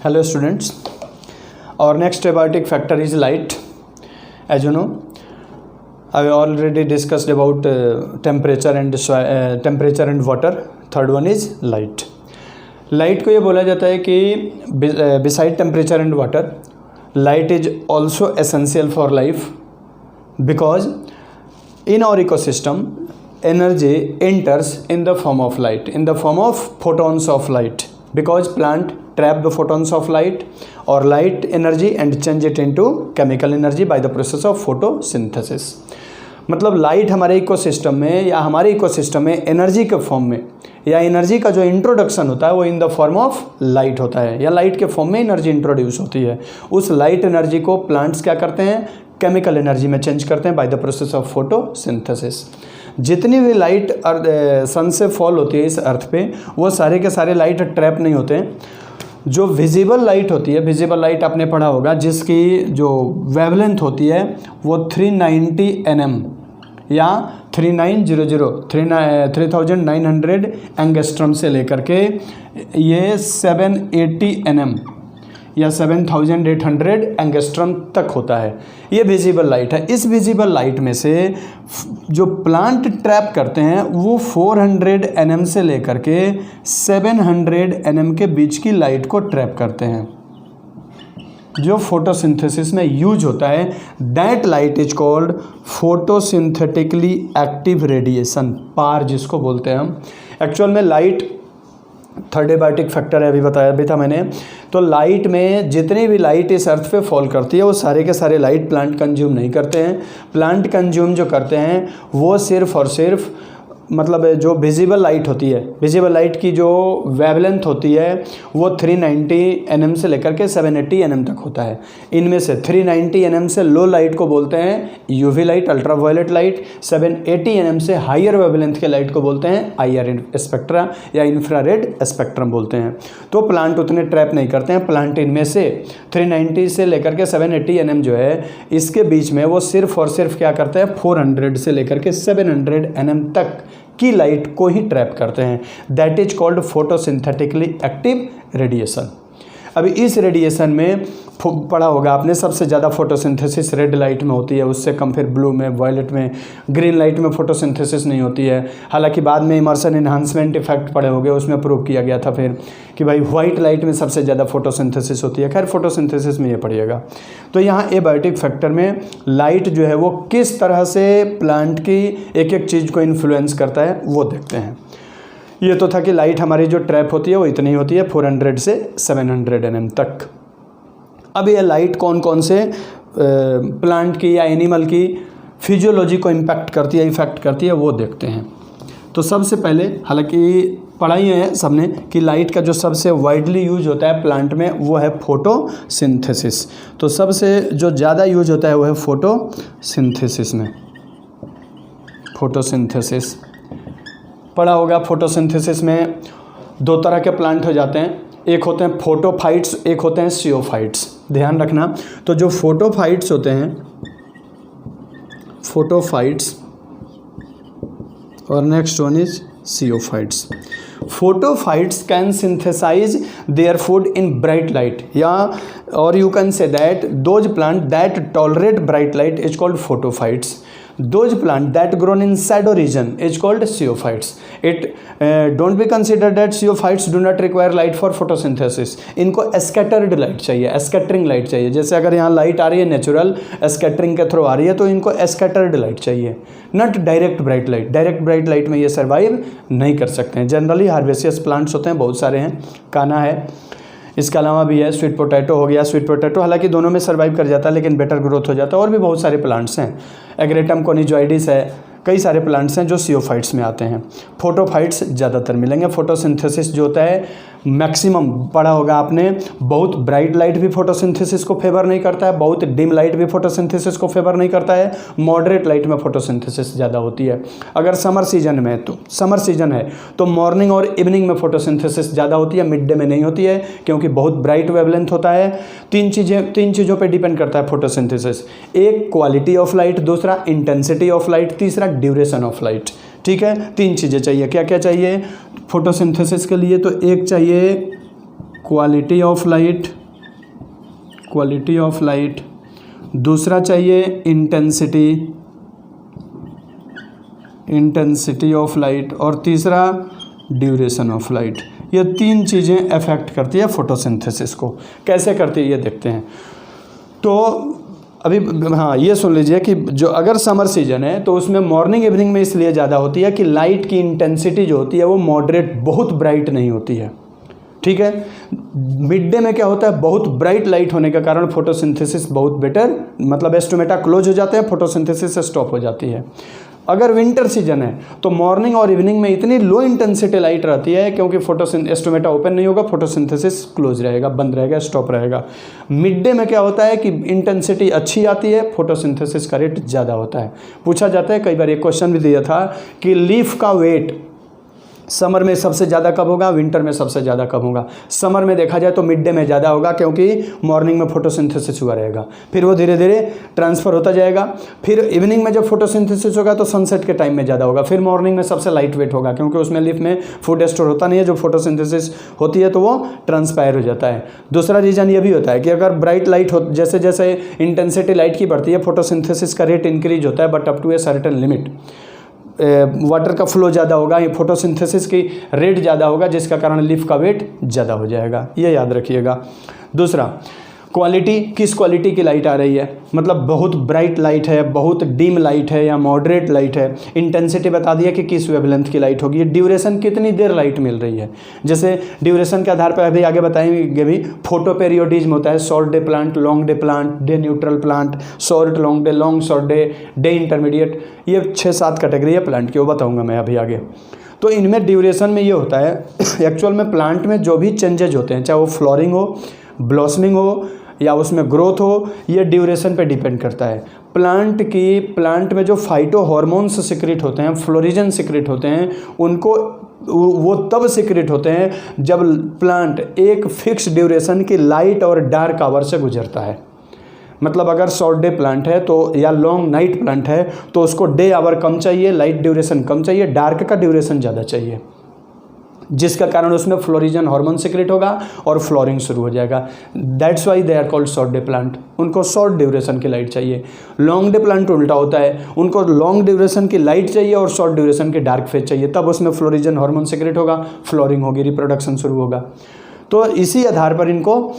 Hello students, our next abiotic factor is light. As you know, I already discussed about temperature and water. Third one is light. Light को ये बोला जाता है कि beside temperature and water, light is also essential for life because in our ecosystem, energy enters in the form of light, in the form of photons of light, because plant trap the photons of light or light energy and change it into chemical energy by the process of photosynthesis. मतलब light हमारे ecosystem में या हमारे ecosystem में energy के form में या energy का जो इंट्रोडक्शन होता है वो in the form of light होता है या लाइट के फॉर्म में एनर्जी इंट्रोड्यूस होती है. उस लाइट एनर्जी को प्लांट्स क्या करते हैं, केमिकल एनर्जी में चेंज करते हैं by the process of photosynthesis. जितनी भी लाइट सन से फॉल होती है इस अर्थ पे वो सारे के सारे लाइट ट्रैप नहीं होते हैं. जो विजिबल लाइट होती है, विजिबल लाइट आपने पढ़ा होगा जिसकी जो वेवलेंथ होती है वो 390 nm या 3900 एंगस्ट्रम से लेकर के ये 780 nm या 7800 एंगस्ट्रम तक होता है. ये विजिबल लाइट है. इस विजिबल लाइट में से जो प्लांट ट्रैप करते हैं वो 400 nm से लेकर के 700 nm के बीच की लाइट को ट्रैप करते हैं जो फोटोसिंथेसिस में यूज होता है. That light is called photosynthetically active radiation, PAR जिसको बोलते हैं हम. एक्चुअल में लाइट थर्ड एबायोटिक फैक्टर है, अभी बताया भी था मैंने. तो लाइट में जितनी भी लाइट इस अर्थ पे फॉल करती है वो सारे के सारे लाइट प्लांट कंज्यूम नहीं करते हैं. प्लांट कंज्यूम जो करते हैं वो सिर्फ और सिर्फ मतलब जो विजिबल लाइट होती है, विजिबल लाइट की जो वेवलेंथ होती है वो 390 nm से लेकर के 780 nm तक होता है. इनमें से 390 nm से लो लाइट को बोलते हैं UV light, ultraviolet light. 780 nm से हायर वेवलेंथ के लाइट को बोलते हैं IR स्पेक्ट्रा या इंफ्रारेड स्पेक्ट्रम बोलते हैं. तो प्लांट उतने ट्रैप नहीं करते हैं. प्लांट इनमें से 390 से लेकर के 780 nm जो है इसके बीच में वो सिर्फ और सिर्फ क्या करते हैं 400 से लेकर के 700 nm तक की लाइट को ही ट्रैप करते हैं. That is called photosynthetically active radiation. अभी इस रेडिएशन में पढ़ा होगा आपने सबसे ज़्यादा फोटोसिंथेसिस रेड लाइट में होती है, उससे कम फिर ब्लू में, वायलेट में, ग्रीन लाइट में फोटोसिंथेसिस नहीं होती है. हालांकि बाद में इमर्सन एनहांसमेंट इफेक्ट पढ़े होंगे, उसमें प्रूव किया गया था फिर कि भाई वाइट लाइट में सबसे ज़्यादा फोटोसिंथेसिस होती है. खैर फोटोसिंथेसिस में ये पढ़िएगा. तो यहाँ एबायोटिक फैक्टर में लाइट जो है वो किस तरह से प्लांट की एक एक चीज़ को इन्फ्लुएंस करता है वो देखते हैं. ये तो था कि लाइट हमारी जो ट्रैप होती है वो इतनी होती है 400 से 700 nm तक. अब ये लाइट कौन कौन से प्लांट की या एनिमल की फिजियोलॉजी को इम्पैक्ट करती है, इफेक्ट करती है वो देखते हैं. तो सबसे पहले, हालांकि पढ़ाई है सबने कि लाइट का जो सबसे वाइडली यूज होता है प्लांट में वो है फोटोसिंथेसिस. तो सबसे जो ज़्यादा यूज होता है वो है फोटोसिंथेसिस में. फोटोसिंथेसिस पढ़ा होगा. फोटोसिंथेसिस में दो तरह के प्लांट हो जाते हैं, एक होते हैं फोटोफाइट्स, एक होते हैं सियोफाइट्स. ध्यान रखना. तो जो फोटोफाइट्स होते हैं, फोटोफाइट्स, और next one is sciophytes. Photophytes can synthesize their food in bright light, या और you can say that those plant that tolerate bright light is called photophytes. Those plant that grown in shadow region is called xeophytes. It don't be considered that xeophytes do not require light for photosynthesis. इनको scattered light चाहिए, scattering light चाहिए. जैसे अगर यहाँ light आ रही है natural scattering के through आ रही है तो इनको scattered light चाहिए, not direct bright light. Direct bright light में ये सर्वाइव नहीं कर सकते हैं. जनरली हार्वेसियस प्लांट्स होते हैं, बहुत सारे हैं. काना है, इसके अलावा भी है स्वीट पोटैटो हो गया. स्वीट पोटैटो हालांकि दोनों में सर्वाइव कर जाता है लेकिन बेटर ग्रोथ हो जाता है. और भी बहुत सारे प्लांट्स हैं. एग्रेटम कोनिजॉइडिस है, कई सारे प्लांट्स हैं जो सियोफाइट्स में आते हैं. फोटोफाइट्स ज़्यादातर मिलेंगे. फोटोसिंथेसिस जो होता है मैक्सिमम पढ़ा होगा आपने, बहुत ब्राइट लाइट भी फोटोसिंथेसिस को फेवर नहीं करता है, बहुत डिम लाइट भी फोटोसिंथेसिस को फेवर नहीं करता है. मॉडरेट लाइट में फोटोसिंथेसिस ज़्यादा होती है. अगर समर सीजन में, तो समर सीजन है तो मॉर्निंग और इवनिंग में फोटोसिंथेसिस ज़्यादा होती है, मिड डे में नहीं होती है क्योंकि बहुत ब्राइट वेवलेंथ होता है. तीन चीज़ों पर डिपेंड करता है फोटोसिंथेसिस. एक क्वालिटी ऑफ लाइट, दूसरा इंटेंसिटी ऑफ लाइट, तीसरा ड्यूरेशन ऑफ लाइट. ठीक है, तीन चीज़ें चाहिए. क्या क्या चाहिए फोटोसिंथेसिस के लिए? तो एक चाहिए quality of light, quality of light, दूसरा चाहिए इंटेंसिटी, इंटेंसिटी ऑफ लाइट, और तीसरा ड्यूरेशन ऑफ लाइट। ये तीन चीज़ें अफेक्ट करती है फोटोसिंथेसिस को। कैसे करती है ये देखते हैं। तो अभी हाँ ये सुन लीजिए कि जो अगर समर सीजन है तो उसमें मॉर्निंग इवनिंग में इसलिए ज़्यादा होती है कि लाइट की इंटेंसिटी जो होती है वो मॉडरेट, बहुत ब्राइट नहीं होती है, ठीक है। मिड डे में क्या होता है, बहुत ब्राइट लाइट होने के कारण फोटोसिंथेसिस बहुत बेटर, मतलब एस्टोमेटा क्लोज हो जाते हैं, फोटोसिंथेसिस स्टॉप हो जाती है। अगर विंटर सीजन है तो मॉर्निंग और इवनिंग में इतनी लो इंटेंसिटी लाइट रहती है क्योंकि एस्टोमेटा ओपन नहीं होगा, फोटोसिंथेसिस क्लोज रहेगा, बंद रहेगा, स्टॉप रहेगा। मिड डे में क्या होता है कि इंटेंसिटी अच्छी आती है, फोटोसिंथेसिस का रेट ज़्यादा होता है। पूछा जाता है, कई बार एक क्वेश्चन भी दिया था कि लीफ का वेट समर में सबसे ज़्यादा कब होगा, विंटर में सबसे ज़्यादा कब होगा। समर में देखा जाए तो मिड डे में ज़्यादा होगा क्योंकि मॉर्निंग में फोटोसिंथेसिस हुआ रहेगा, फिर वो धीरे धीरे ट्रांसफ़र होता जाएगा। फिर इवनिंग में जब फोटोसिंथेसिस होगा तो सनसेट के टाइम में ज़्यादा होगा। फिर मॉर्निंग में सबसे लाइट वेट होगा क्योंकि उसमें लीफ में फूड स्टोर होता नहीं है, जो फोटोसिंथेसिस होती है तो वो ट्रांसपायर हो जाता है। दूसरा रीज़न ये भी होता है कि अगर ब्राइट लाइट हो, जैसे जैसे इंटेंसिटी लाइट की बढ़ती है फोटोसिंथेसिस का रेट इंक्रीज होता है, but up to a certain limit. Water का फ्लो ज़्यादा होगा, ये फोटोसिंथेसिस की रेट ज़्यादा होगा, जिसका कारण लीफ का वेट ज़्यादा हो जाएगा, ये याद रखिएगा। दूसरा, क्वालिटी, किस क्वालिटी की लाइट आ रही है, मतलब बहुत ब्राइट लाइट है, बहुत डिम लाइट है या मॉडरेट लाइट है। इंटेंसिटी बता दिया कि किस वेवलेंथ की लाइट होगी। ड्यूरेशन, कितनी देर लाइट मिल रही है। जैसे ड्यूरेशन के आधार पर अभी आगे बताएंगे भी, फोटो पेरियोडिज्म होता है, short day plant, long day plant, day neutral plant, short long day, long short day, day intermediate, ये 6-7 कैटेगरी है प्लांट की, वो बताऊँगा मैं अभी आगे। तो इनमें ड्यूरेशन में ये होता है एक्चुअल में प्लांट में जो भी चेंजेज होते हैं, चाहे वो फ्लोरिंग हो, ब्लॉसमिंग हो या उसमें ग्रोथ हो, ये ड्यूरेशन पे डिपेंड करता है। प्लांट में जो फाइटो हार्मोन्स सिक्रेट होते हैं, फ्लोरिजन सिक्रेट होते हैं, उनको वो तब सिक्रेट होते हैं जब प्लांट एक फिक्स ड्यूरेशन की लाइट और डार्क आवर से गुजरता है। मतलब अगर शॉर्ट डे प्लांट है तो या लॉन्ग नाइट प्लांट है तो उसको डे आवर कम चाहिए, लाइट ड्यूरेशन कम चाहिए, डार्क का ड्यूरेशन ज़्यादा चाहिए, जिसका कारण उसमें फ्लोरिजन हार्मोन सिक्रेट होगा और फ्लोरिंग शुरू हो जाएगा। That's why they are called short day plant. उनको शॉर्ट ड्यूरेशन की लाइट चाहिए। लॉन्ग डे प्लांट उल्टा होता है, उनको लॉन्ग ड्यूरेशन की लाइट चाहिए और शॉर्ट ड्यूरेशन की डार्क फेज चाहिए, तब उसमें फ्लोरिजन हार्मोन सिक्रेट होगा, फ्लोरिंग होगी, रिप्रोडक्शन शुरू होगा। तो इसी आधार पर इनको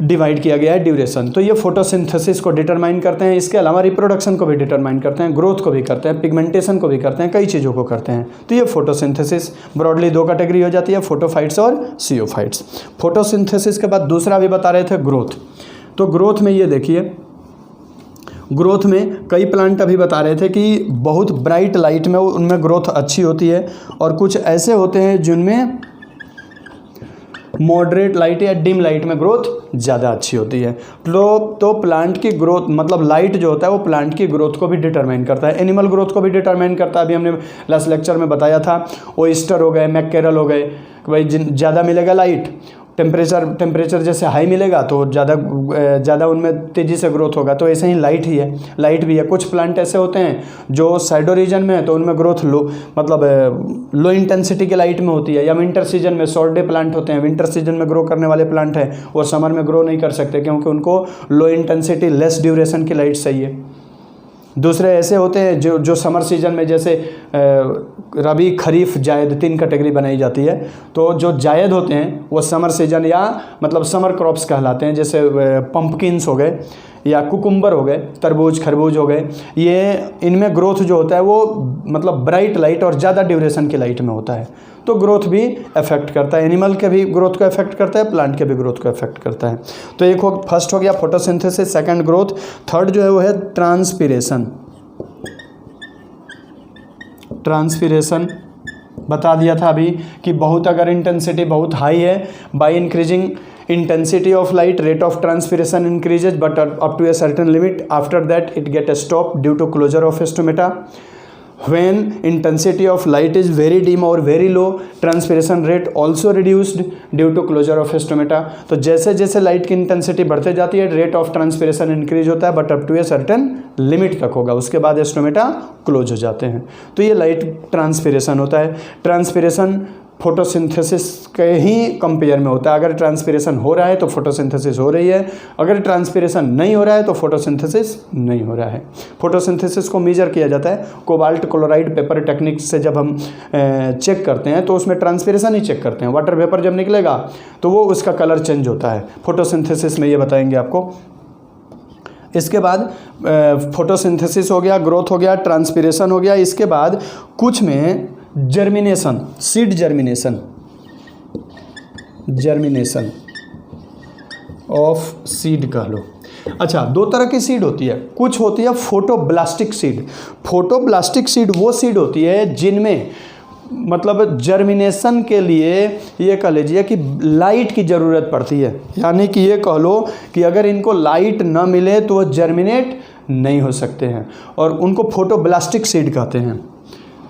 डिवाइड किया गया है ड्यूरेशन। तो ये फोटोसिंथेसिस को डिटरमाइन करते हैं, इसके अलावा रिप्रोडक्शन को भी डिटरमाइन करते हैं, ग्रोथ को भी करते हैं, पिगमेंटेशन को भी करते हैं, कई चीज़ों को करते हैं। तो ये फोटोसिंथेसिस ब्रॉडली 2 कैटेगरी हो जाती है, फोटोफाइट्स और सियोफाइट्स। फोटोसिंथेसिस के बाद दूसरा भी बता रहे थे ग्रोथ। तो ग्रोथ में ये देखिए, ग्रोथ में कई प्लांट अभी बता रहे थे कि बहुत ब्राइट लाइट में उनमें ग्रोथ अच्छी होती है और कुछ ऐसे होते हैं जिनमें मॉडरेट लाइट या डिम लाइट में ग्रोथ ज़्यादा अच्छी होती है। तो प्लांट की ग्रोथ, मतलब लाइट जो होता है वो प्लांट की ग्रोथ को भी डिटरमाइन करता है, एनिमल ग्रोथ को भी डिटरमाइन करता है। अभी हमने लास्ट लेक्चर में बताया था, ओइस्टर हो गए, मैककेरल हो गए, भाई ज़्यादा मिलेगा लाइट, टेम्परेचर जैसे हाई मिलेगा तो ज़्यादा उनमें तेज़ी से ग्रोथ होगा। तो ऐसे ही लाइट ही है, लाइट भी है। कुछ प्लांट ऐसे होते हैं जो शैडो रीजन में है तो उनमें ग्रोथ लो, मतलब लो इंटेंसिटी की लाइट में होती है। या विंटर सीजन में शॉर्ट डे प्लांट होते हैं, विंटर सीजन में ग्रो करने वाले प्लांट हैं, वो समर में ग्रो नहीं कर सकते क्योंकि उनको लो इंटेंसिटी, लेस ड्यूरेशन की लाइट चाहिए। दूसरे ऐसे होते हैं जो समर सीजन में, जैसे रबी, खरीफ, जायद 3 कैटेगरी बनाई जाती है। तो जो जायद होते हैं वो समर सीजन या मतलब समर क्रॉप्स कहलाते हैं, जैसे पंपकिन्स हो गए या कुकुम्बर हो गए, तरबूज, खरबूज हो गए। ये इनमें ग्रोथ जो होता है वो मतलब ब्राइट लाइट और ज़्यादा ड्यूरेशन की लाइट में होता है। तो ग्रोथ भी अफेक्ट करता है, एनिमल के भी ग्रोथ को अफेक्ट करता है, प्लांट के भी ग्रोथ को अफेक्ट करता है। तो एक फर्स्ट हो गया फोटोसिंथेसिस, सेकंड ग्रोथ, थर्ड जो है वो है ट्रांसपिरेशन। ट्रांसपिरेशन बता दिया था अभी कि बहुत अगर इंटेंसिटी बहुत हाई है, by increasing intensity of light, rate of transpiration increases but up to a certain limit. After that it get stopped due to closure of stomata. When intensity of light is very dim or very low, transpiration rate also reduced due to closure of stomata. तो जैसे जैसे light की intensity बढ़ते जाती है, rate of transpiration increase होता है, but up to a certain limit तक होगा, उसके बाद स्टोमेटा क्लोज हो जाते हैं। तो ये लाइट ट्रांसपिरेशन होता है। ट्रांसपिरेशन फोटोसिंथेसिस के ही कंपेयर में होता है। अगर ट्रांसपिरेशन हो रहा है तो फोटोसिंथेसिस हो रही है, अगर ट्रांसपिरेशन नहीं हो रहा है तो फोटोसिंथेसिस नहीं हो रहा है। फोटोसिंथेसिस को मेजर किया जाता है कोबाल्ट क्लोराइड पेपर टेक्निक से। जब हम चेक करते हैं तो उसमें ट्रांसपिरेशन ही चेक करते हैं। वाटर वेपर जब निकलेगा तो वो उसका कलर चेंज होता है। फोटोसिंथेसिस में ये बताएंगे आपको। इसके बाद फोटोसिंथेसिस हो गया, ग्रोथ हो गया, ट्रांसपिरेशन हो गया। इसके बाद कुछ में germination, seed germination of seed कह लो। अच्छा, दो तरह की सीड होती है। कुछ होती है फोटोब्लास्टिक सीड। फोटोब्लास्टिक सीड वो सीड होती है जिनमें मतलब जर्मिनेशन के लिए ये कह लीजिए कि लाइट की ज़रूरत पड़ती है। यानी कि ये कह लो कि अगर इनको लाइट ना मिले तो वो जर्मिनेट नहीं हो सकते हैं, और उनको फोटोब्लास्टिक सीड कहते हैं।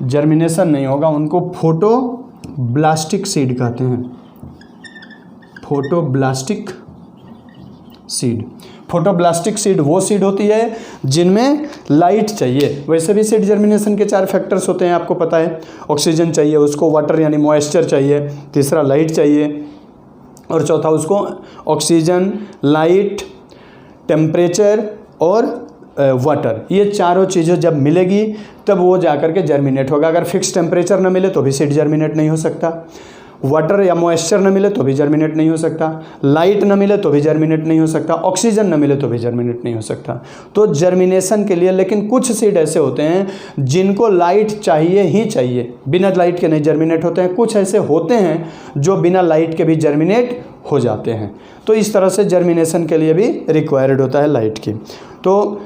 जर्मिनेशन नहीं होगा, उनको फोटोब्लास्टिक सीड कहते हैं। फोटोब्लास्टिक सीड। फोटोब्लास्टिक सीड वो सीड होती है जिनमें लाइट चाहिए। वैसे भी सीड जर्मिनेशन के 4 फैक्टर्स होते हैं, आपको पता है। ऑक्सीजन चाहिए उसको, वाटर यानी मॉइस्चर चाहिए, तीसरा लाइट चाहिए, और चौथा उसको ऑक्सीजन, लाइट, टेम्परेचर और वाटर। ये चारों चीज़ें जब मिलेगी तब वो जाकर के जर्मिनेट होगा। अगर फिक्स टेम्परेचर ना मिले तो भी सीड जर्मिनेट नहीं हो सकता, वाटर या मॉइस्चर न मिले तो भी जर्मिनेट नहीं हो सकता, लाइट न मिले तो भी जर्मिनेट नहीं हो सकता, ऑक्सीजन न मिले तो भी जर्मिनेट नहीं हो सकता। तो जर्मिनेशन के लिए लेकिन कुछ सीड ऐसे होते हैं जिनको लाइट चाहिए ही चाहिए, बिना लाइट के नहीं जर्मिनेट होते हैं। कुछ ऐसे होते हैं जो बिना लाइट के भी जर्मिनेट हो जाते हैं। तो इस तरह से जर्मिनेशन के लिए भी रिक्वायर्ड होता है लाइट की। तो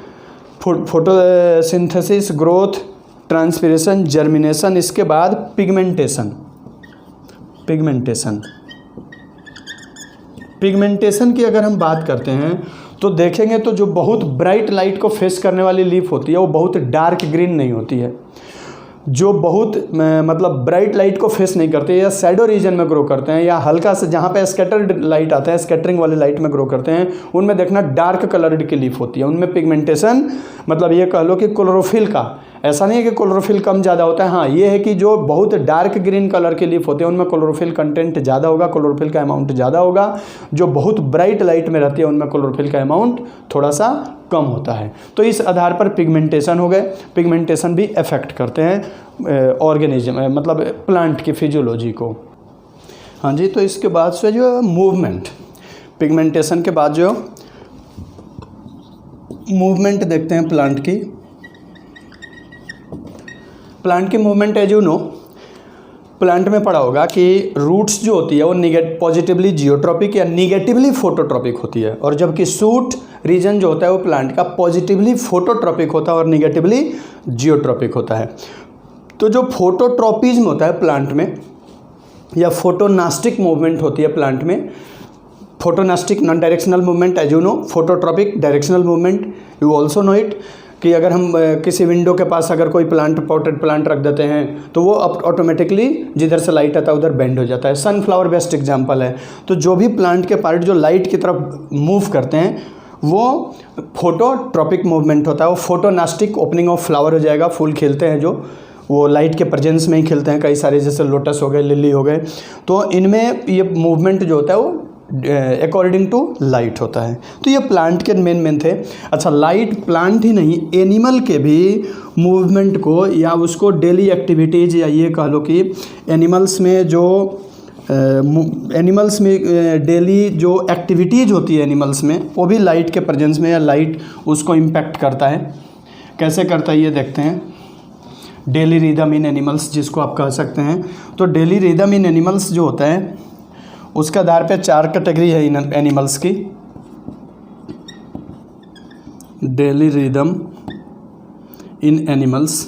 फोटोसिंथेसिस, ग्रोथ, ट्रांसपिरेशन, जर्मिनेशन। इसके बाद पिगमेंटेशन। पिगमेंटेशन की अगर हम बात करते हैं तो देखेंगे तो जो बहुत ब्राइट लाइट को फेस करने वाली लीफ होती है वो बहुत डार्क ग्रीन नहीं होती है। जो बहुत मतलब ब्राइट लाइट को फेस नहीं करते या शैडो रीजन में ग्रो करते हैं या हल्का से जहाँ पे स्कैटर्ड लाइट आता है, स्कैटरिंग वाली लाइट में ग्रो करते हैं, उनमें देखना डार्क कलर्ड की लीफ होती है। उनमें पिगमेंटेशन मतलब ये कह लो कि क्लोरोफिल का, ऐसा नहीं है कि क्लोरोफिल कम ज़्यादा होता है। हाँ, ये है कि जो बहुत डार्क ग्रीन कलर की लीफ होती है उनमें क्लोरोफिल कंटेंट ज़्यादा होगा, क्लोरोफिल का अमाउंट ज़्यादा होगा। जो बहुत ब्राइट लाइट में रहती है उनमें क्लोरोफिल का अमाउंट थोड़ा सा कम होता है। तो इस आधार पर पिगमेंटेशन हो गए। पिगमेंटेशन भी अफेक्ट करते हैं ऑर्गेनिज्म मतलब प्लांट की फिजियोलॉजी को। हाँ जी, तो इसके बाद से जो मूवमेंट, पिगमेंटेशन के बाद जो मूवमेंट देखते हैं प्लांट की। प्लांट की movement as you know, plant में पढ़ा होगा कि रूट्स जो होती है वो पॉजिटिवली जियोट्रॉपिक या निगेटिवली फोटोट्रॉपिक होती है, और जबकि शूट रीजन जो होता है वो प्लांट का पॉजिटिवली फोटोट्रॉपिक होता है और निगेटिवली जियोट्रॉपिक होता है। तो जो फोटोट्रॉपिज्म होता है प्लांट में या फोटोनास्टिक मूवमेंट होती है प्लांट में, photonastic non directional movement as you know, phototropic directional movement you also know it, कि अगर हम किसी विंडो के पास अगर कोई प्लांट, पॉटेड प्लांट रख देते हैं तो वो ऑटोमेटिकली जिधर से लाइट आता है उधर बेंड हो जाता है। सनफ्लावर बेस्ट एग्जांपल है। तो जो भी प्लांट के पार्ट जो लाइट की तरफ मूव करते हैं वो फोटोट्रॉपिक मूवमेंट होता है। वो फोटोनास्टिक ओपनिंग ऑफ फ्लावर हो जाएगा, फूल खिलते हैं जो वो लाइट के प्रेजेंस में ही खिलते हैं, कई सारे जैसे लोटस हो गए, लिली हो गए। तो इनमें ये मूवमेंट जो होता है वो अकॉर्डिंग टू लाइट होता है। तो ये प्लांट के मेन थे। अच्छा, लाइट प्लांट ही नहीं, एनिमल के भी मूवमेंट को या उसको डेली एक्टिविटीज़ या ये कह लो कि एनिमल्स में डेली जो एक्टिविटीज़ होती है एनिमल्स में, वो भी लाइट के प्रेजेंस में या लाइट उसको इम्पैक्ट करता है। कैसे करता है ये देखते हैं। डेली रिदम इन एनिमल्स जिसको आप कह सकते हैं। तो डेली रिदम इन एनिमल्स जो होता है उसका आधार पे 4 कैटेगरी है इन एनिमल्स की। डेली रिदम इन एनिमल्स,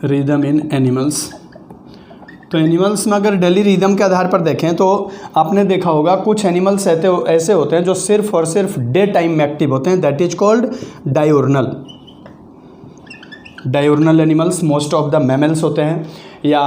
रिदम इन एनिमल्स। तो एनिमल्स में अगर डेली रिदम के आधार पर देखें तो आपने देखा होगा कुछ एनिमल्स ऐसे होते हैं जो सिर्फ और सिर्फ डे टाइम में एक्टिव होते हैं, that is called diurnal. Diurnal animals most of the mammals होते हैं। या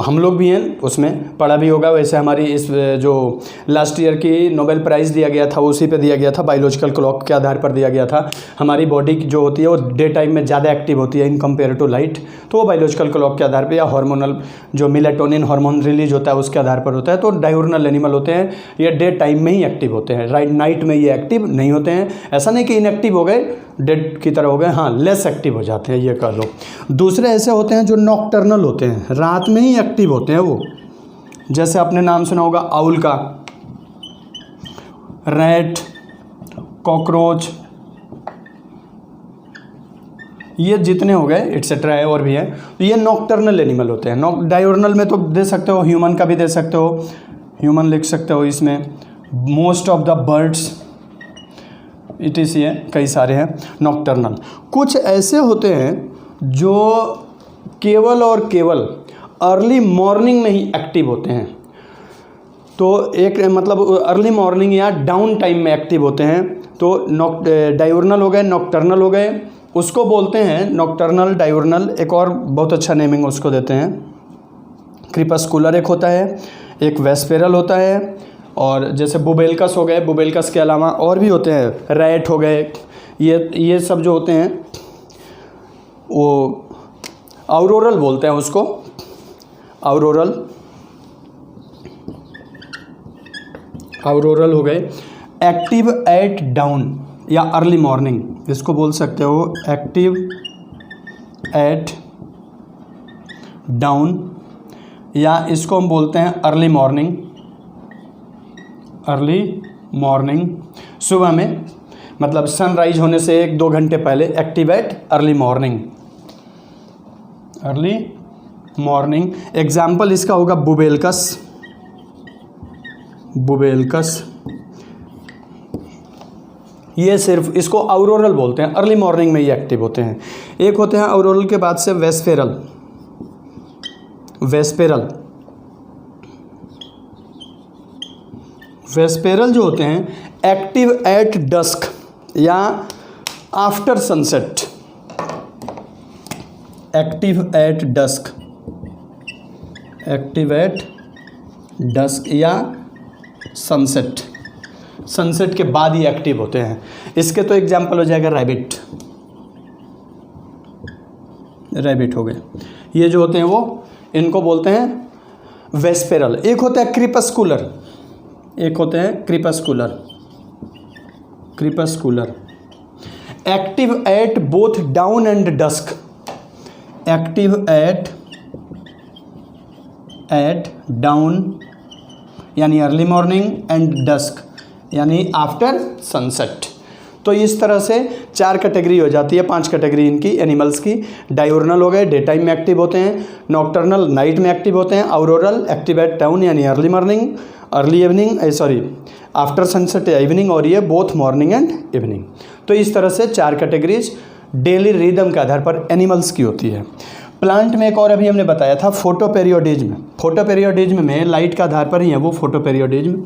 हम लोग भी हैं उसमें पढ़ा भी होगा। वैसे हमारी इस जो लास्ट ईयर की नोबेल प्राइज़ दिया गया था उसी पे दिया गया था, बायोलॉजिकल क्लॉक के आधार पर दिया गया था। हमारी बॉडी जो होती है वो डे टाइम में ज़्यादा एक्टिव होती है इन कंपेयर टू लाइट, तो वो बायोलॉजिकल क्लॉक के आधार पर या हार्मोनल जो मेलाटोनिन हार्मोन रिलीज होता है उसके आधार पर होता है। तो डायurnal एनिमल होते हैं, ये डे टाइम में ही एक्टिव होते हैं, नाइट में ये एक्टिव नहीं होते हैं। ऐसा नहीं कि इनएक्टिव हो गए, डेड की तरह हो गए, हाँ लेस एक्टिव हो जाते हैं, ये कह लो। दूसरे ऐसे होते हैं जो नॉकटर्नल होते हैं, रात में ही एक्टिव होते हैं वो। जैसे आपने नाम सुना होगा आउल का, रैट, कॉकरोच, ये जितने हो गए एटसेट्रा है और भी है, तो ये नॉकटर्नल एनिमल होते हैं। डायurnal में तो दे सकते हो, ह्यूमन का भी दे सकते हो, ह्यूमन लिख सकते हो इसमें। Most of the birds it ये कई सारे हैं नॉकटर्नल। कुछ ऐसे होते हैं जो केवल और केवल अर्ली मॉर्निंग में ही एक्टिव होते हैं। तो एक मतलब अर्ली मॉर्निंग या डाउन टाइम में एक्टिव होते हैं। तो डायurnal हो गए, नॉकटर्नल हो गए, उसको बोलते हैं नॉकटर्नल, डायurnal। एक और बहुत अच्छा नेमिंग उसको देते हैं, क्रिपस्कुलर एक होता है, एक वेस्पेरल होता है, और जैसे बुबेलकस हो गए, बुबेलकस के अलावा और भी होते हैं, रैट हो गए, ये सब जो होते हैं वो ऑरोरल बोलते हैं उसको, ऑरोरल हो गए। एक्टिव एट डाउन या अर्ली मॉर्निंग, इसको बोल सकते हो एक्टिव एट डाउन, या इसको हम बोलते हैं अर्ली मॉर्निंग, सुबह में, मतलब सनराइज होने से 1-2 घंटे पहले, active at early morning. Example इसका होगा बुबेलकस, ये सिर्फ इसको ऑरोरल बोलते हैं, अर्ली मॉर्निंग में ये एक्टिव होते हैं। एक होते हैं ऑरोरल के बाद से वेस्पेरल जो होते हैं एक्टिव एट डस्क या after sunset, active at dusk या सनसेट के बाद ही एक्टिव होते हैं। इसके तो एग्जाम्पल हो जाएगा रैबिट हो गए। ये जो होते हैं वो इनको बोलते हैं वेस्पेरल। एक होता है crepuscular, active at both dawn and dusk, active at dawn यानी अर्ली मॉर्निंग एंड डस्क यानी आफ्टर सनसेट। तो इस तरह से 4 कैटेगरी हो जाती है, 5 कैटेगरी इनकी एनिमल्स की। डायurnal हो गए, डे टाइम में एक्टिव होते हैं, नॉकटर्नल नाइट में एक्टिव होते हैं, ऑरोरल एक्टिव एट डाउन यानी early morning, early evening, after sunset या इवनिंग, और ये बोथ मॉर्निंग एंड इवनिंग। तो इस तरह से 4 कैटेगरीज डेली रिदम के आधार पर एनिमल्स की होती है। प्लांट में एक और अभी हमने बताया था फोटोपेरियोडिज्म में लाइट के आधार पर ही है वो photoperiodism.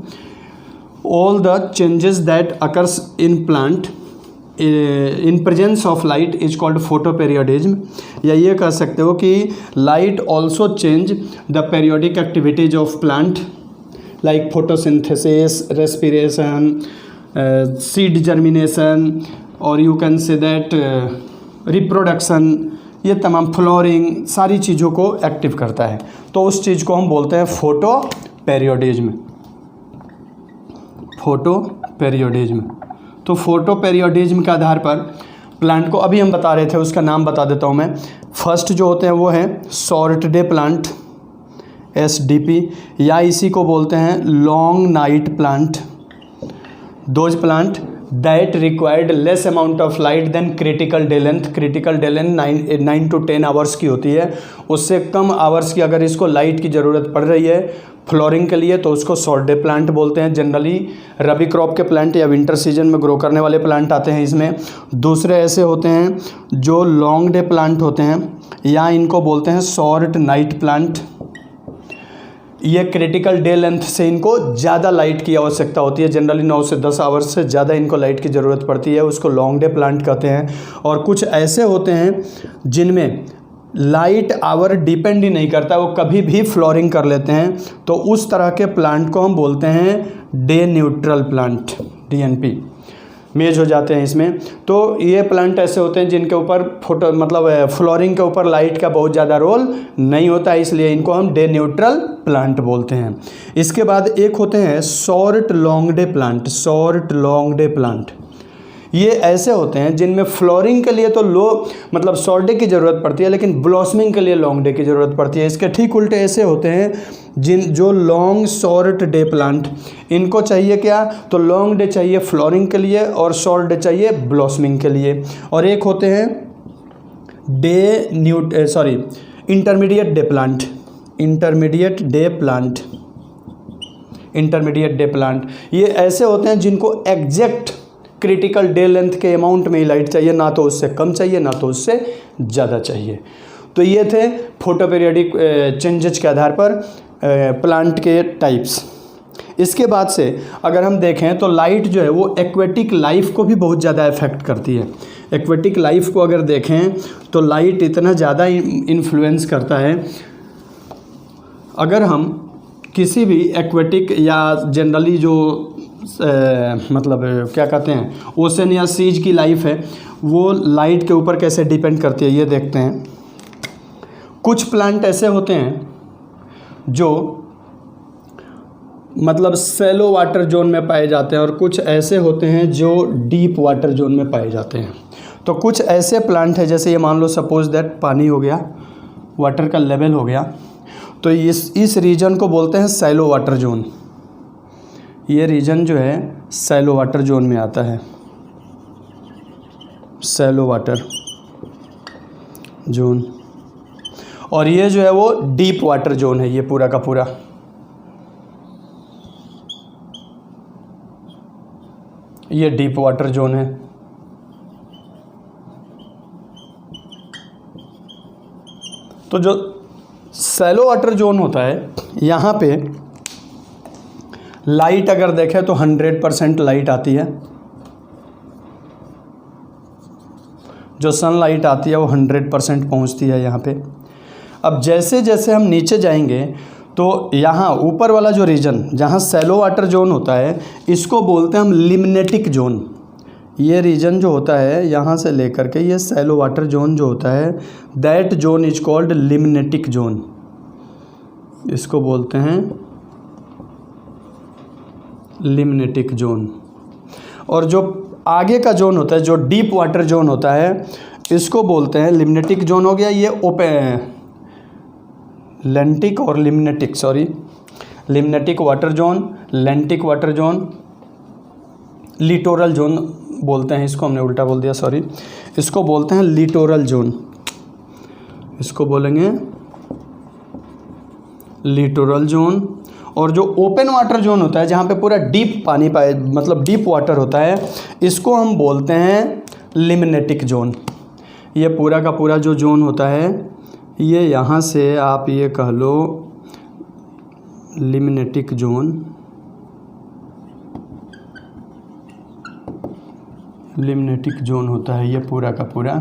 All the changes that occurs in plant in presence of light is called photoperiodism, या ये कह सकते हो कि light also change the periodic activities of plant like photosynthesis, respiration, seed germination, और you can say that reproduction, ये तमाम flooring, सारी चीज़ों को एक्टिव करता है। तो उस चीज़ को हम बोलते हैं फोटोपेरियोडिज्म। तो फोटोपेरियोडिज्म के आधार पर प्लांट को अभी हम बता रहे थे, उसका नाम बता देता हूँ मैं। फर्स्ट जो होते हैं वो हैं शॉर्ट डे प्लांट, SDP, या इसी को बोलते हैं long night plant. Those plant that required less amount of light than critical day length 9 to 10 hours की होती है। उससे कम आवर्स की अगर इसको लाइट की ज़रूरत पड़ रही है फ्लोरिंग के लिए तो उसको शॉर्ट डे प्लांट बोलते हैं। जनरली रबी क्रॉप के प्लांट या विंटर सीजन में ग्रो करने वाले प्लांट आते हैं इसमें। दूसरे ऐसे होते हैं जो लॉन्ग डे प्लांट होते हैं, या इनको बोलते हैं शॉर्ट नाइट प्लांट। ये क्रिटिकल डे लेंथ से इनको ज़्यादा लाइट की आवश्यकता होती है, जनरली 9 से 10 आवर्स से ज़्यादा इनको लाइट की ज़रूरत पड़ती है, उसको लॉन्ग डे प्लांट कहते हैं। और कुछ ऐसे होते हैं जिनमें लाइट आवर डिपेंड ही नहीं करता, वो कभी भी फ्लोरिंग कर लेते हैं, तो उस तरह के प्लांट को हम बोलते हैं डे न्यूट्रल प्लांट, DNP मेज हो जाते हैं इसमें। तो ये प्लांट ऐसे होते हैं जिनके ऊपर फोटो मतलब फ्लोरिंग के ऊपर लाइट का बहुत ज़्यादा रोल नहीं होता है, इसलिए इनको हम डे न्यूट्रल प्लांट बोलते हैं। इसके बाद एक होते हैं short long day plant. Short long day plant ये ऐसे होते हैं जिनमें फ्लोरिंग के लिए तो मतलब शॉर्ट डे की ज़रूरत पड़ती है, लेकिन ब्लॉसमिंग के लिए लॉन्ग डे की ज़रूरत पड़ती है। इसके ठीक उल्टे ऐसे होते हैं जो लॉन्ग शॉर्ट डे प्लांट, इनको चाहिए क्या, तो लॉन्ग डे चाहिए फ्लोरिंग के लिए और शॉर्ट डे चाहिए ब्लॉसमिंग के लिए। और एक होते हैं intermediate day plant. Intermediate day plant ये ऐसे होते हैं जिनको एग्जैक्ट क्रिटिकल डे लेंथ के अमाउंट में ही लाइट चाहिए, ना तो उससे कम चाहिए ना तो उससे ज़्यादा चाहिए। तो ये थे फोटो पीरियडिक चेंजेज के आधार पर प्लांट के टाइप्स। इसके बाद से अगर हम देखें तो लाइट जो है वो एक्वेटिक लाइफ को भी बहुत ज़्यादा इफेक्ट करती है। एक्वेटिक लाइफ को अगर देखें तो लाइट इतना ज़्यादा इन्फ्लुएंस करता है। अगर हम किसी भी एक्वेटिक या जनरली जो मतलब क्या कहते हैं ओशन या सीज की लाइफ है, वो लाइट के ऊपर कैसे डिपेंड करती है ये देखते हैं। कुछ प्लांट ऐसे होते हैं जो मतलब सैलो वाटर जोन में पाए जाते हैं और कुछ ऐसे होते हैं जो डीप वाटर जोन में पाए जाते हैं। तो कुछ ऐसे प्लांट है, जैसे ये मान लो सपोज दैट पानी हो गया, वाटर का लेवल हो गया, तो इस रीजन को बोलते हैं सैलो वाटर जोन। ये रीजन जो है सैलो वाटर जोन में आता है, सैलो वाटर जोन। और ये जो है वो डीप वाटर जोन है, ये पूरा का पूरा। ये डीप वाटर जोन है। तो जो सैलो वाटर जोन होता है, यहाँ पे लाइट अगर देखें तो 100% लाइट आती है। जो सनलाइट आती है वो 100% पहुँचती है यहाँ पे। अब जैसे जैसे हम नीचे जाएंगे तो यहाँ ऊपर वाला जो रीजन जहाँ सैलो वाटर जोन होता है, इसको बोलते हैं हम लिम्नेटिक जोन। ये रीजन जो होता है यहाँ से लेकर के ये सैलो वाटर जोन जो होता है, that zone is called limnetic zone. इसको बोलते हैं लिम्नेटिक जोन। और जो आगे का जोन होता है, जो डीप वाटर जोन होता है, इसको बोलते हैं लिम्नेटिक जोन हो गया। ये ओपन लेंटिक और limnetic, limnetic water zone, लेंटिक water zone, littoral zone बोलते हैं इसको, हमने उल्टा बोल दिया सॉरी। इसको बोलते हैं लिटोरल जोन, इसको बोलेंगे लिटोरल जोन। और जो ओपन वाटर जोन होता है, जहाँ पे पूरा डीप पानी पाए मतलब डीप वाटर होता है, इसको हम बोलते हैं लिम्नेटिक जोन। ये पूरा का पूरा जो जोन होता है, ये यहाँ से आप ये कह लो लिम्नेटिक जोन। लिम्नेटिक जोन होता है ये पूरा का पूरा,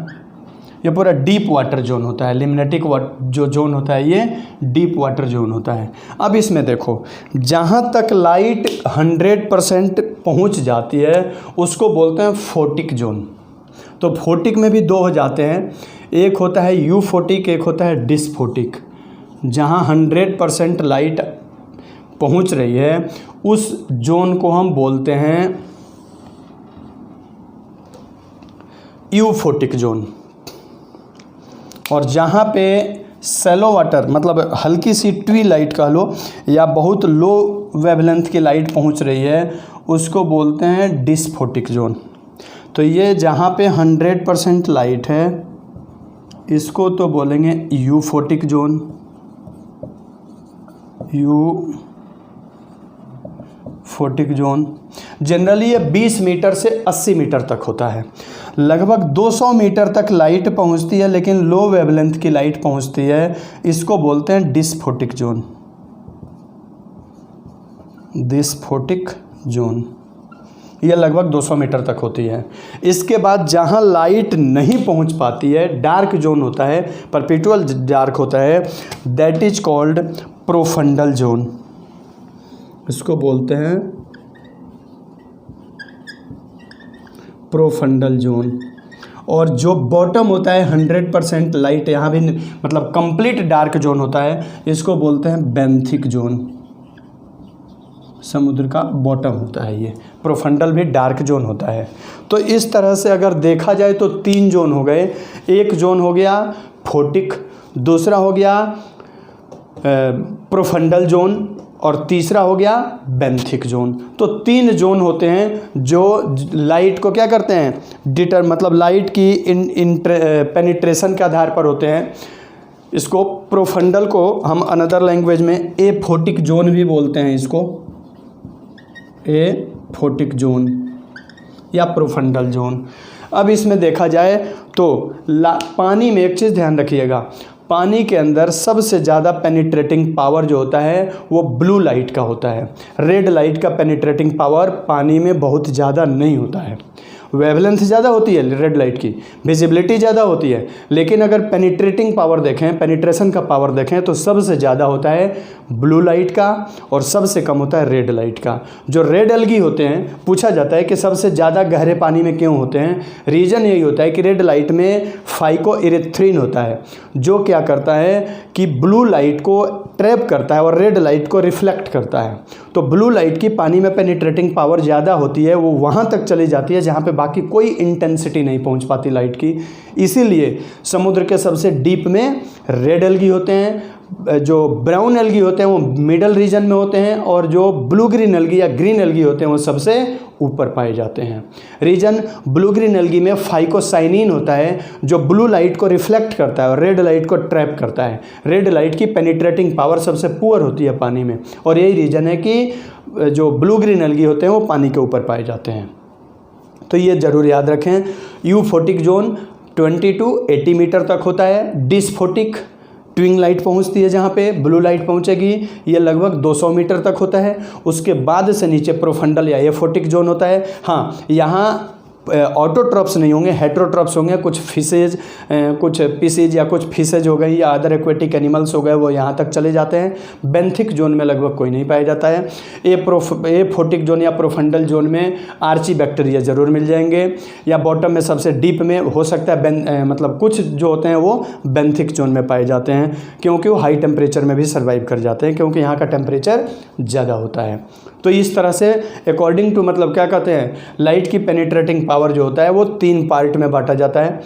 ये पूरा डीप वाटर जोन होता है। लिम्नेटिक जो जोन होता है ये डीप वाटर जोन होता है। अब इसमें देखो, जहाँ तक लाइट 100% पहुँच जाती है उसको बोलते हैं फोटिक जोन। तो फोटिक में भी दो हो जाते हैं, एक होता है यूफोटिक, एक होता है डिस्फोटिक। जहाँ 100% लाइट पहुँच रही है उस जोन को हम बोलते हैं यूफोटिक जोन। और जहाँ पे सैलो वाटर मतलब हल्की सी ट्वी लाइट कह लो या बहुत लो वेवलेंथ की लाइट पहुँच रही है, उसको बोलते हैं डिस्फोटिक जोन। तो ये जहाँ पे 100% लाइट है इसको तो बोलेंगे euphotic zone, euphotic zone. Generally ये 20 मीटर से 80 मीटर तक होता है। लगभग 200 मीटर तक लाइट पहुंचती है, लेकिन लो वेवलेंथ की लाइट पहुंचती है, इसको बोलते हैं डिस्फोटिक जोन। डिस्फोटिक जोन ये लगभग 200 मीटर तक होती है। इसके बाद जहाँ लाइट नहीं पहुँच पाती है, डार्क जोन होता है, परपेचुअल डार्क होता है, that is called profundal zone. इसको बोलते हैं प्रोफंडल जोन। और जो बॉटम होता है 100% लाइट, यहाँ भी मतलब कंप्लीट डार्क जोन होता है, इसको बोलते हैं बेंथिक जोन। समुद्र का बॉटम होता है ये। प्रोफंडल भी डार्क जोन होता है। तो इस तरह से अगर देखा जाए तो 3 जोन हो गए। एक जोन हो गया फोटिक, दूसरा हो गया प्रोफंडल जोन, और तीसरा हो गया बेंथिक जोन। तो 3 जोन होते हैं जो लाइट को क्या करते हैं, मतलब लाइट की पेनिट्रेशन के आधार पर होते हैं। इसको प्रोफंडल को हम अनदर लैंग्वेज में एफोटिक जोन भी बोलते हैं, इसको एफोटिक जोन या प्रोफंडल जोन। अब इसमें देखा जाए तो पानी में एक चीज़ ध्यान रखिएगा, पानी के अंदर सबसे ज़्यादा पेनिट्रेटिंग पावर जो होता है वो ब्लू लाइट का होता है। रेड लाइट का पेनिट्रेटिंग पावर पानी में बहुत ज़्यादा नहीं होता है। वेवलेंथ ज़्यादा होती है रेड लाइट की, विजिबिलिटी ज़्यादा होती है, लेकिन अगर पेनिट्रेटिंग पावर देखें, पेनिट्रेशन का पावर देखें तो सबसे ज़्यादा होता है ब्लू लाइट का और सबसे कम होता है रेड लाइट का। जो रेड एल्गी होते हैं, पूछा जाता है कि सबसे ज़्यादा गहरे पानी में क्यों होते हैं, रीज़न यही होता है कि रेड लाइट में फाइकोइरिथ्रिन होता है, जो क्या करता है कि ब्लू लाइट को ट्रैप करता है और रेड लाइट को रिफ्लेक्ट करता है। तो ब्लू लाइट की पानी में पेनिट्रेटिंग पावर ज़्यादा होती है, वो वहाँ तक चली जाती है जहाँ पे बाकी कोई इंटेंसिटी नहीं पहुँच पाती लाइट की। इसीलिए समुद्र के सबसे डीप में रेड एल्गी होते हैं, जो ब्राउन एल्गी होते हैं वो मिडल रीजन में होते हैं, और जो ब्लू ग्रीन एल्गी या ग्रीन एल्गी होते हैं वो सबसे ऊपर पाए जाते हैं। रीजन ब्लू ग्रीन एल्गी में फाइकोसाइनिन होता है जो ब्लू लाइट को रिफ्लेक्ट करता है और रेड लाइट को ट्रैप करता है। रेड लाइट की पेनिट्रेटिंग पावर सबसे पुअर होती है पानी में, और यही रीजन है कि जो ब्लू ग्रीन एल्गी होते हैं वो पानी के ऊपर पाए जाते हैं। तो ये ज़रूर याद रखें। यूफोटिक जोन 20 to 80 मीटर तक होता है। डिस्फोटिक ट्विंग लाइट पहुंचती है जहाँ पे ब्लू लाइट पहुंचेगी, ये लगभग 200 मीटर तक होता है। उसके बाद से नीचे प्रोफंडल या एफोटिक जोन होता है। हाँ, यहाँ ऑटोट्रॉप्स नहीं होंगे, हेट्रोट्रॉप्स होंगे। कुछ फिशेज, कुछ पीसीज या कुछ फिशेज हो गई या अदर एक्वेटिक एनिमल्स हो गए, वो यहाँ तक चले जाते हैं। बेंथिक जोन में लगभग कोई नहीं पाया जाता है। एफोटिक जोन या प्रोफंडल जोन में आर्ची बैक्टीरिया ज़रूर मिल जाएंगे, या बॉटम में सबसे डीप में हो सकता है मतलब कुछ जो होते हैं वो बेंथिक जोन में पाए जाते हैं, क्योंकि वो हाई टेम्परेचर में भी सर्वाइव कर जाते हैं, क्योंकि यहाँ का टेम्परेचर ज़्यादा होता है। तो इस तरह से अकॉर्डिंग टू मतलब क्या कहते हैं, लाइट की पेनिट्रेटिंग पावर जो होता है वो 3 पार्ट में बांटा जाता है।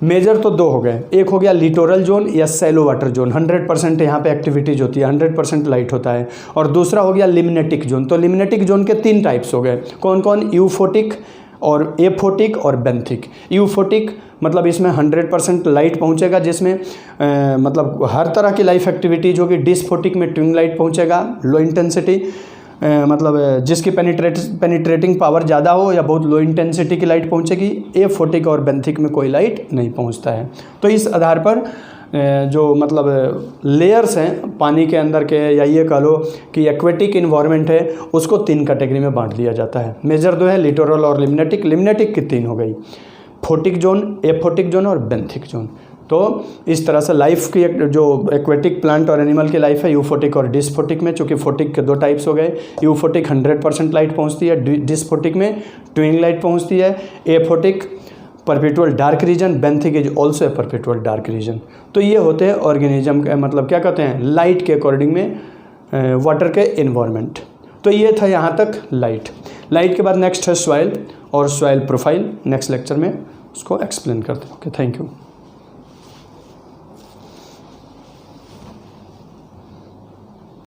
मेजर तो 2 हो गए, एक हो गया लिटोरल जोन या सैलो वाटर जोन, 100% यहाँ पे एक्टिविटीज होती है, 100% लाइट होता है, और दूसरा हो गया लिम्नेटिक जोन। तो लिम्नेटिक जोन के 3 टाइप्स हो गए, कौन कौन, यूफोटिक और एफोटिक और बेंथिक। यूफोटिक मतलब इसमें 100% लाइट पहुंचेगा, जिसमें मतलब हर तरह की लाइफ एक्टिविटीज होगी। डिस्फोटिक में ट्विंग लाइट पहुंचेगा, लो इंटेंसिटी, मतलब जिसकी पेनिट्रेटिंग पावर ज़्यादा हो या बहुत लो इंटेंसिटी की लाइट पहुंचेगी। एफोटिक और बेंथिक में कोई लाइट नहीं पहुंचता है। तो इस आधार पर जो मतलब लेयर्स हैं पानी के अंदर के, या ये कह लो कि एक्वेटिक इन्वायरमेंट है, उसको 3 कैटेगरी में बांट दिया जाता है। मेजर 2 है, लिटोरल और लिम्नेटिक। लिम्नेटिक की 3 हो गई, फोटिक जोन, एफोटिक जोन और बेंथिक जोन। तो इस तरह से लाइफ की जो एक्वेटिक प्लांट और एनिमल की लाइफ है यूफोटिक और डिस्फोटिक में, चूँकि फोटिक के 2 टाइप्स हो गए। यूफोटिक 100% लाइट पहुंचती है, डिस्फोटिक में ट्विंग लाइट पहुंचती है। Aphotic perpetual dark region, benthic is also a perpetual dark region. तो ये होते हैं ऑर्गेनिज्म के मतलब क्या कहते हैं, लाइट के अकॉर्डिंग में वाटर के इन्वायरमेंट। तो ये था यहाँ तक लाइट। लाइट के बाद नेक्स्ट है सॉइल और सॉइल प्रोफाइल। नेक्स्ट लेक्चर में उसको एक्सप्लेन करते हैं। Okay, thank you.